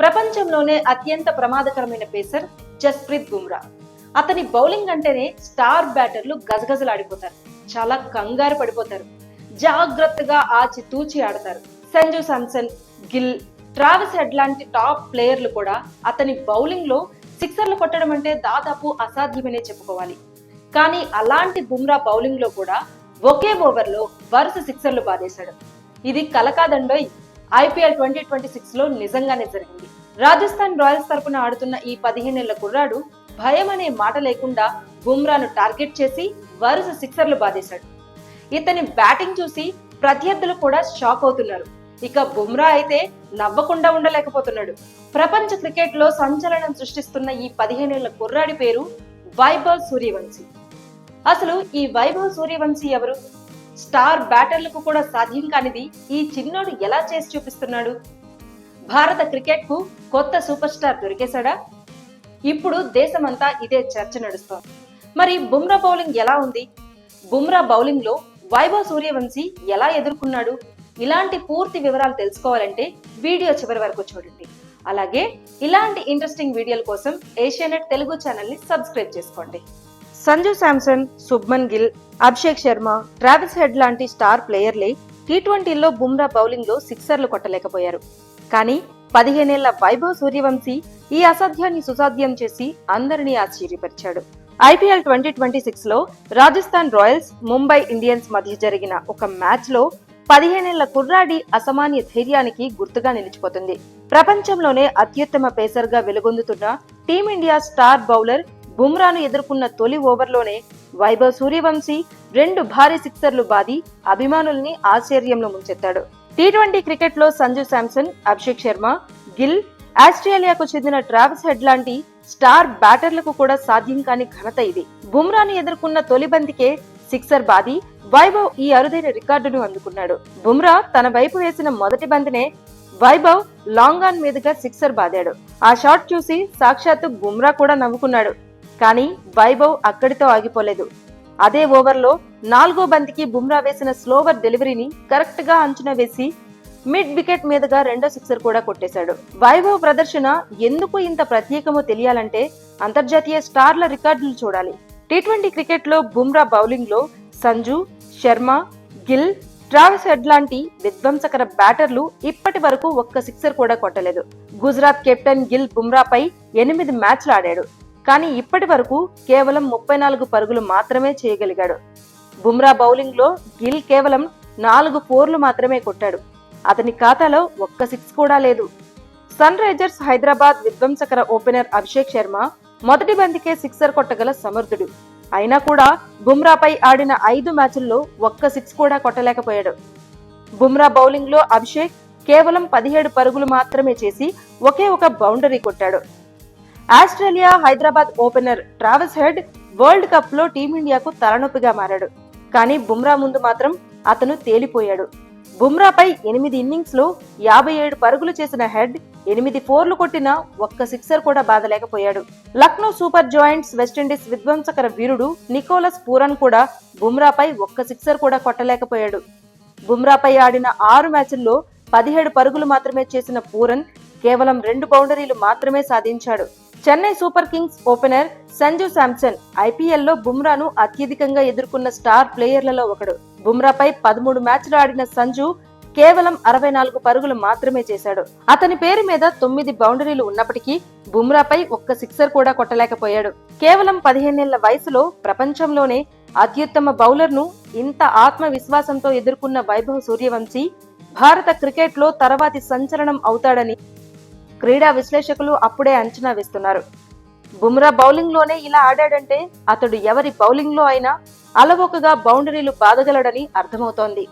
ప్రపంచంలోనే అత్యంత ప్రమాదకరమైన పేసర్ జస్ప్రీత్ బుమ్రా. అతని బౌలింగ్ అంటేనే స్టార్ బ్యాటర్లు గజగజలాడిపోతారు. చాలా కంగారు పడిపోతారు. జాగ్రత్తగా ఆచితూచి ఆడతారు. సంజు శాంసన్, గిల్, ట్రావిస్ హెడ్ లాంటి టాప్ ప్లేయర్లు కూడా అతని బౌలింగ్ లో సిక్సర్లు కొట్టడం అంటే దాదాపు అసాధ్యమనే చెప్పుకోవాలి. కానీ అలాంటి బుమ్రా బౌలింగ్ లో కూడా ఒకే ఓవర్ లో వరుస సిక్సర్లు బాధేశాడు. ఇది కలకాదండోయ్. IPL 2026 లో నిజంగానే జరిగింది. రాజస్థాన్ రాయల్స్ తరపున ఆడుతున్న ఈ 15 ఏళ్ల కుర్రాడు భయం అనే మాట లేకుండా బుమ్రాను టార్గెట్ చేసి వరుస సిక్సర్లు బాధేశాడు. ఇతని బ్యాటింగ్ చూసి ప్రత్యర్థులు కూడా షాక్ అవుతున్నారు. ఇక బుమ్రా అయితే నవ్వకుండా ఉండలేకపోతున్నాడు. ప్రపంచ క్రికెట్ లో సంచలనం సృష్టిస్తున్న ఈ 15 ఏళ్ల కుర్రాడి పేరు వైభవ్ సూర్యవంశీ. అసలు ఈ వైభవ్ సూర్యవంశీ ఎవరు? స్టార్ బ్యాటర్లకు కూడా సాధ్యం కానిది ఈ చిన్నోడు ఎలా చేసి చూపిస్తున్నాడు? భారత క్రికెట్ కు కొత్త సూపర్ స్టార్ దొరికేశాడా? ఇప్పుడు దేశమంతా ఇదే చర్చ నడుస్తోంది. మరి బుమ్రా బౌలింగ్ ఎలా ఉంది? బుమ్రా బౌలింగ్ లో వైభవ్ సూర్యవంశీ ఎలా ఎదుర్కొన్నాడు? ఇలాంటి పూర్తి వివరాలు తెలుసుకోవాలంటే వీడియో చివరి వరకు చూడండి. అలాగే ఇలాంటి ఇంట్రెస్టింగ్ వీడియోల కోసం ఏషియానెట్ తెలుగు ఛానల్ ని సబ్స్క్రైబ్ చేసుకోండి. సంజు శాంసన్, శుభ్మన్ గిల్, అభిషేక్ శర్మ, ట్రావిస్ హెడ్ లాంటి స్టార్ ప్లేయర్లే T20లో బుమ్రా బౌలింగ్ లో సిక్సర్లు కొట్టలేకపోయారు. కానీ 15 ఏళ్ల వైభవ్ సూర్యవంశీ ఈ అసాధ్యాన్ని సుసాధ్యం చేసి అందరినీ ఆశ్చర్యపరిచాడు. IPL 2026 లో రాజస్థాన్ రాయల్స్, ముంబై ఇండియన్స్ మధ్య జరిగిన ఒక మ్యాచ్ లో 15 ఏళ్ల కుర్రాడి అసామాన్య ధైర్యానికి గుర్తుగా నిలిచిపోతుంది. ప్రపంచంలోనే అత్యుత్తమ పేసర్ గా వెలుగొందుతున్న టీమిండియా స్టార్ బౌలర్ బుమ్రాను ఎదుర్కొన్న తొలి ఓవర్లోనే వైభవ్ సూర్యవంశీ 2 భారీ సిక్సర్లు బాది అభిమానుల్ని ఆశ్చర్యంలో ముంచెత్తాడు. T20 క్రికెట్ లో సంజు శాంసన్, అభిషేక్ శర్మ, గిల్, ఆస్ట్రేలియాకు చెందిన ట్రావిస్ హెడ్ లాంటి స్టార్ బ్యాటర్లకు కూడా సాధ్యం కాని ఘనత ఇది. బుమ్రాను ఎదుర్కొన్న తొలి బంతికే సిక్సర్ బాది వైభవ్ ఈ అరుదైన రికార్డును అందుకున్నాడు. బుమ్రా తన వైపు వేసిన మొదటి బంతినే వైభవ్ లాంగ్ ఆన్ మీదుగా సిక్సర్ బాదాడు. ఆ షాట్ చూసి సాక్షాత్తు బుమ్రా కూడా నవ్వుకున్నాడు. కానీ వైభవ్ అక్కడితో ఆగిపోలేదు. అదే ఓవర్లో 4వ బంతికి బుమ్రా వేసిన స్లోవర్ డెలివరీని కరెక్ట్ గా అంచనా వేసి మిడ్ వికెట్ మీదుగా 2వ సిక్సర్ కూడా కొట్టేశాడు. వైభవ్ ప్రదర్శన ఎందుకు ఇంత ప్రత్యేకమో తెలియాలంటే అంతర్జాతీయ స్టార్ల రికార్డులు చూడాలి. T20 క్రికెట్ లో బుమ్రా బౌలింగ్ లో సంజు, శర్మ, గిల్, ట్రావిస్ హెడ్ లాంటి విధ్వంసకర బ్యాటర్లు ఇప్పటి వరకు ఒక్క సిక్సర్ కూడా కొట్టలేదు. గుజరాత్ కెప్టెన్ గిల్ బుమ్రాపై 8 మ్యాచ్లు ఆడాడు. కానీ ఇప్పటి వరకు కేవలం 34 పరుగులు మాత్రమే చేయగలిగాడు. బుమ్రా బౌలింగ్ లో గిల్ కేవలం 4 ఫోర్లు మాత్రమే కొట్టాడు. అతని ఖాతాలో ఒక్క సిక్స్ కూడా లేదు. సన్ రైజర్స్ హైదరాబాద్ విధ్వంసకర ఓపెనర్ అభిషేక్ శర్మ మొదటి బంతికే సిక్సర్ కొట్టగల సమర్థుడు. అయినా కూడా బుమ్రాపై ఆడిన 5 మ్యాచ్ల్లో ఒక్క సిక్స్ కూడా కొట్టలేకపోయాడు. బుమ్రా బౌలింగ్ లో అభిషేక్ కేవలం 17 పరుగులు మాత్రమే చేసి ఒకే ఒక బౌండరీ కొట్టాడు. Australia Hyderabad opener Travis head world cup లో టీమిండియాకు తలనొప్పిగా మారాడు. కానీ బుమ్రా ముందు మాత్రం అతను తేలిపోయాడు. బుమ్రాపై 8 ఇన్నింగ్స్ లో 57 పరుగులు చేసిన హెడ్ 8 ఫోర్లు కొట్టినా ఒక్క సిక్సర్ కూడా బాదలేకపోయాడు. లక్నో సూపర్ జాయింట్స్ వెస్టిండీస్ విధ్వంసకర వీరుడు నికోలస్ పూరన్ కూడా బుమ్రాపై ఒక్క సిక్సర్ కూడా కొట్టలేకపోయాడు. బుమ్రాపై ఆడిన 6 మ్యాచ్ల్లో 17 పరుగులు మాత్రమే చేసిన పూరన్ కేవలం 2 బౌండరీలు మాత్రమే సాధించాడు. Chennai super Kings opener Sanju Samson IPL లో బుమ్రాను అత్యధికంగా ఎదుర్కొన్న స్టార్ ప్లేయర్లలో ఒకడు. బుమ్రాపై 13 మ్యాచ్లు ఆడిన సంజు కేవలం 64 పరుగులు మాత్రమే చేశాడు. అతని పేరు మీద 9 బౌండరీలు ఉన్నప్పటికీ బుమ్రాపై ఒక్క సిక్సర్ కూడా కొట్టలేకపోయాడు. కేవలం 15 ఏళ్ల వయసులో ప్రపంచంలోనే అత్యుత్తమ బౌలర్ ను ఇంత ఆత్మవిశ్వాసంతో ఎదుర్కొన్న వైభవ్ సూర్యవంశీ భారత క్రికెట్ లో తర్వాతి సంచలనం అవుతాడని క్రీడా విశ్లేషకులు అప్పుడే అంచనా వేస్తున్నారు. బుమ్రా బౌలింగ్ లోనే ఇలా ఆడాడంటే అతడు ఎవరి బౌలింగ్ లో అయినా అలవోకగా బౌండరీలు బాదగలడని అర్థమవుతోంది.